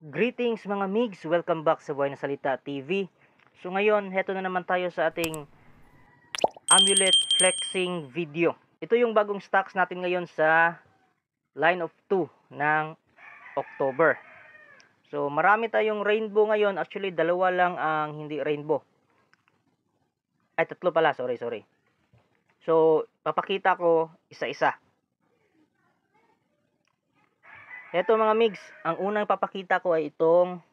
Greetings mga migs! Welcome back sa Buhay na Salita TV. So ngayon, heto na naman tayo sa ating amulet flexing video. Ito yung bagong stocks natin ngayon sa line of 2 ng October. So marami tayong rainbow ngayon. Actually, dalawa lang ang hindi rainbow. Ay, tatlo pala. Sorry. So, papakita ko isa-isa. Eto mga migs, ang unang papakita ko ay itong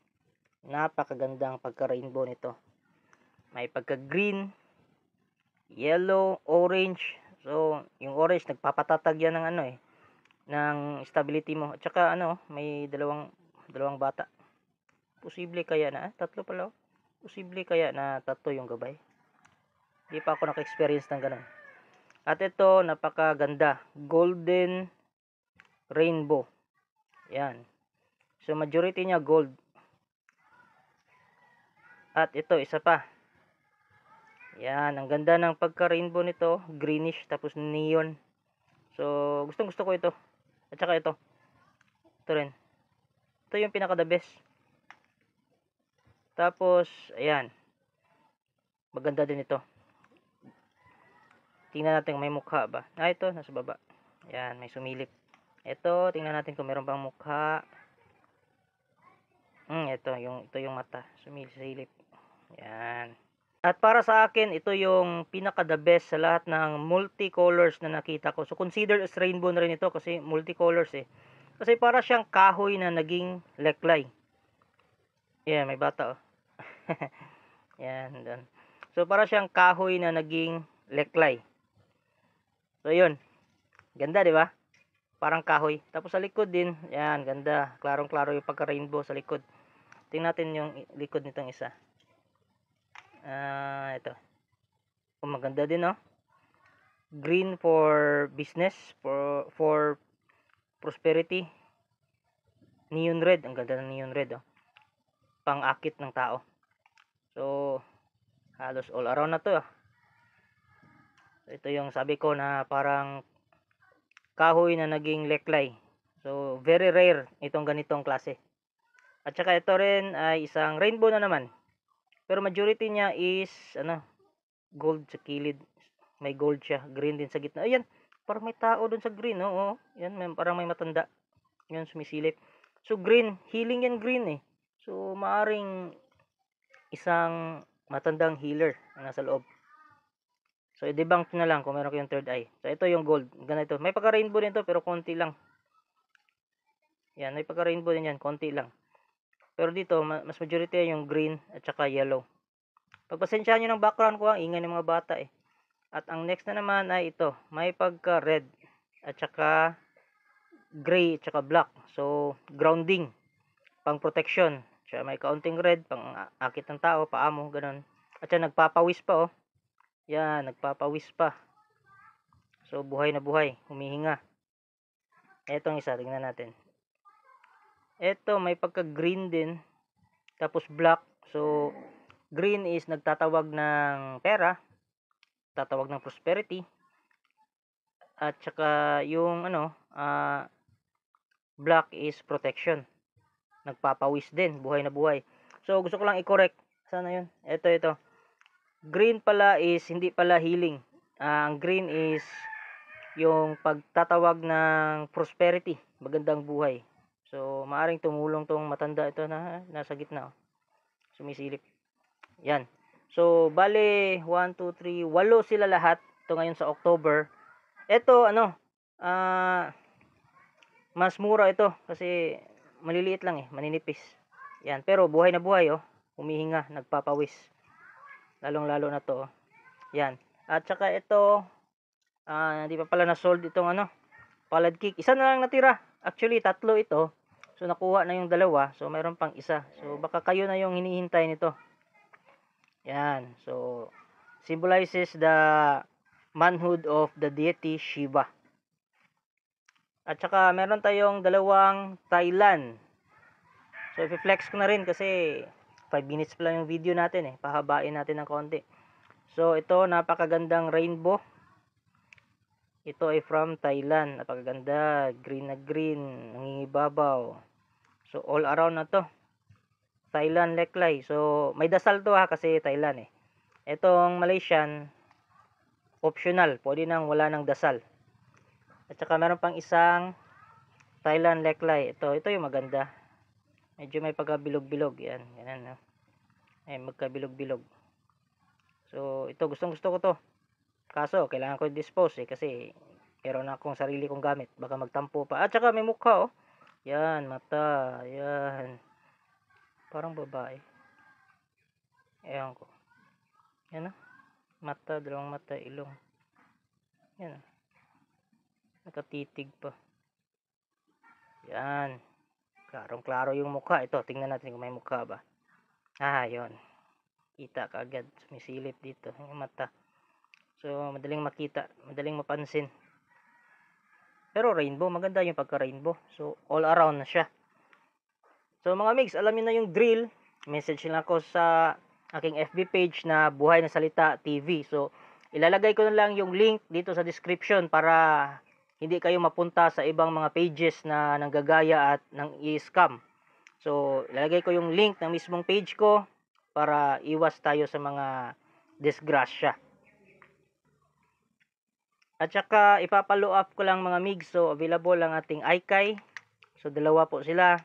napakagandang pagka-rainbow nito. May pagka-green, yellow, orange. So, yung orange nagpapatatag yan ng ng stability mo. At saka may dalawang bata. Posible kaya na tatlo pala. Posible kaya na tatlo yung gabay. Hindi pa ako naka-experience ng ganun. At ito, napakaganda. Golden rainbow. Yan. So, majority niya gold. At ito, isa pa. Yan, ang ganda ng pagka-rainbow nito. Greenish, tapos neon. So, gustong gusto ko ito. At saka ito. Ito rin. Ito yung pinaka-the best. Tapos, ayan. Maganda din ito. Tingnan natin kung may mukha ba. Ito, nasa baba. Ayan, may sumilip. Ito, tingnan natin kung meron pang mukha. Ito yung mata. Sumisilip. Ayan. At para sa akin, ito yung pinaka-the best sa lahat ng multicolors na nakita ko. So, consider as rainbow na rin ito kasi multicolors eh. Kasi para siyang kahoy na naging leklay. Yan, may bata oh. Yan, doon. So, para siyang kahoy na naging leklay. So, yun. Ganda, di ba? Parang kahoy. Tapos sa likod din, yan, ganda. Klarong-klaro yung pagka-rainbow sa likod. Tingnan natin yung likod nitong isa. Ito. Maganda din, no? Green for business, for prosperity. Neon red, ang ganda ng neon red, oh. Pang-akit ng tao. So, halos all around na to, oh. Ito yung sabi ko na parang kahoy na naging leklay. So, very rare itong ganitong klase. At saka ito rin ay isang rainbow na naman. Pero majority niya is gold sa kilid. May gold siya, green din sa gitna. Ayan, parang may tao doon sa green, oh. Yan, parang may matanda. Yan sumisilip. So green, healing yan green eh. So maaring isang matandang healer na nasa loob. So i-debunk na lang kung meron kayong third eye. So ito yung gold. Ganito. May pagka-rainbow din to pero konti lang. Yan, may pagka-rainbow din yan, konti lang. Pero dito, mas majority yung green at saka yellow. Pagpasensyahan nyo ng background ko, ang ingay ng mga bata eh. At ang next na naman ay ito. May pagka-red at saka gray at saka black. So, grounding. Pang protection. Siya may kaunting red, pang akit ng tao, paa mo, ganun. At siya nagpapawis pa oh. Yan, nagpapawis pa. So, buhay na buhay. Humihinga. Etong isa, tingnan natin. Ito, may pagka-green din. Tapos black. So, green is nagtatawag ng pera. Tatawag ng prosperity. At saka yung black is protection. Nagpapawis din, buhay na buhay. So, gusto ko lang i-correct. Sana yun? Ito. Green pala is hindi pala healing. Ang green is yung pagtatawag ng prosperity, magandang buhay. So, maaring tumulong tong matanda ito na nasa gitna. Sumisilip. Yan. So, bale, 1, 2, 3, 8 sila lahat. Ito ngayon sa October. Ito, mas mura ito kasi maliliit lang eh, maninipis. Yan, pero buhay na buhay oh. Humihinga, nagpapawis. Lalong-lalo na to oh. Yan. At saka ito, hindi pa pala na-sold itong palad cake. Isa na lang natira. Actually, tatlo ito. So, nakuha na yung dalawa. So, mayroon pang isa. So, baka kayo na yung hinihintay nito. Yan. So, symbolizes the manhood of the deity Shiva. At saka, meron tayong dalawang Thailand. So, i-flex ko na rin kasi 5 minutes pa lang yung video natin eh. Pahabain natin ng konti. So, ito, napakagandang rainbow. Ito ay from Thailand. Napakaganda. Green na green. Nangingibabaw. So, all around na to. Thailand Leklay. So, may dasal to kasi Thailand eh. Itong Malaysian, optional. Pwede nang wala ng dasal. At saka meron pang isang Thailand Leklay. Ito yung maganda. Medyo may pagkabilog-bilog. Yan, ganun. No? Magkabilog-bilog. So, ito, gustong-gusto ko to. Kaso, kailangan ko i-dispose kasi meron na akong sarili kong gamit. Baka magtampo pa. At saka may mukha oh. Yan, mata. Yan. Parang babae. Ewan ko. Yan mata, dalawang mata, ilong. Yan nakatitig pa. Yan. Klarong-klaro yung mukha. Ito, tingnan natin kung may mukha ba. Yun. Kita kaagad. Sumisilip dito. Yung mata. So, madaling makita. Madaling mapansin. Pero rainbow. Maganda yung pagka-rainbow. So, all around na siya. So, mga migs, alam niyo na yung drill. Message lang ako sa aking FB page na Buhay na Salita TV. So, ilalagay ko na lang yung link dito sa description para hindi kayo mapunta sa ibang mga pages na nanggagaya at nang i-scam. So, ilalagay ko yung link ng mismong page ko para iwas tayo sa mga disgrasya. At saka, ipapalo up ko lang mga migs. So, available ang ating iKay. So, dalawa po sila.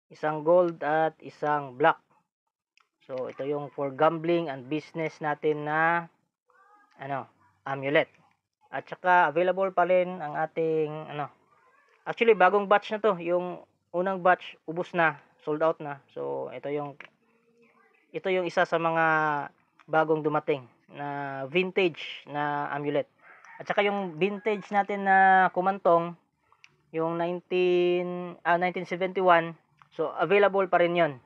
Isang gold at isang black. So, ito yung for gambling and business natin na amulet. At saka, available pa rin ang ating actually, bagong batch na to. Yung unang batch, ubos na. Sold out na. So, ito yung isa sa mga bagong dumating na vintage na amulet. At saka yung vintage natin na kumantong, yung 1971, so available pa rin yon.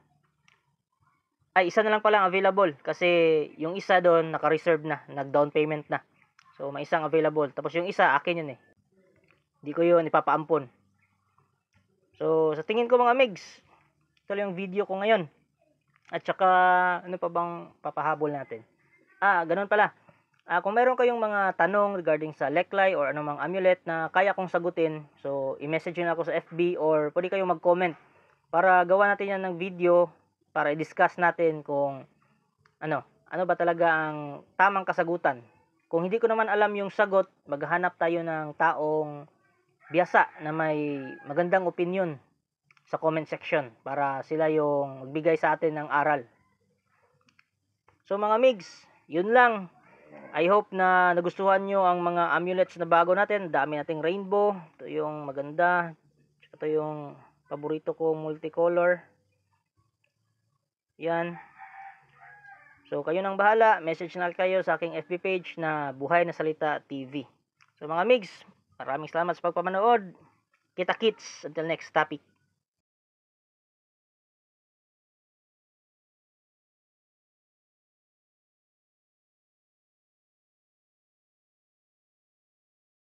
Isa na lang pala available kasi yung isa doon naka-reserve na, nag-down payment na. So may isang available. Tapos yung isa akin yun eh. Hindi ko yun ipapaampon. So sa tingin ko mga migs, ito lang yung video ko ngayon. At saka ano pa bang papahabol natin? Ganun pala. Kung meron kayong mga tanong regarding sa Leklay or anumang amulet na kaya kong sagutin, so i-message nyo na ako sa FB or pwede kayong mag-comment para gawa natin yan ng video para i-discuss natin kung ano ba talaga ang tamang kasagutan. Kung hindi ko naman alam yung sagot, maghahanap tayo ng taong biyasa na may magandang opinion sa comment section para sila yung magbigay sa atin ng aral. So mga migs, yun lang. I hope na nagustuhan nyo ang mga amulets na bago natin. Dami nating rainbow. Ito yung maganda. Ito yung paborito ko multicolor. Yan. So kayo nang bahala. Message na kayo sa aking FB page na Buhay na Salita TV. So mga migs, maraming salamat sa pagpapanood. Kita kits. Until next topic.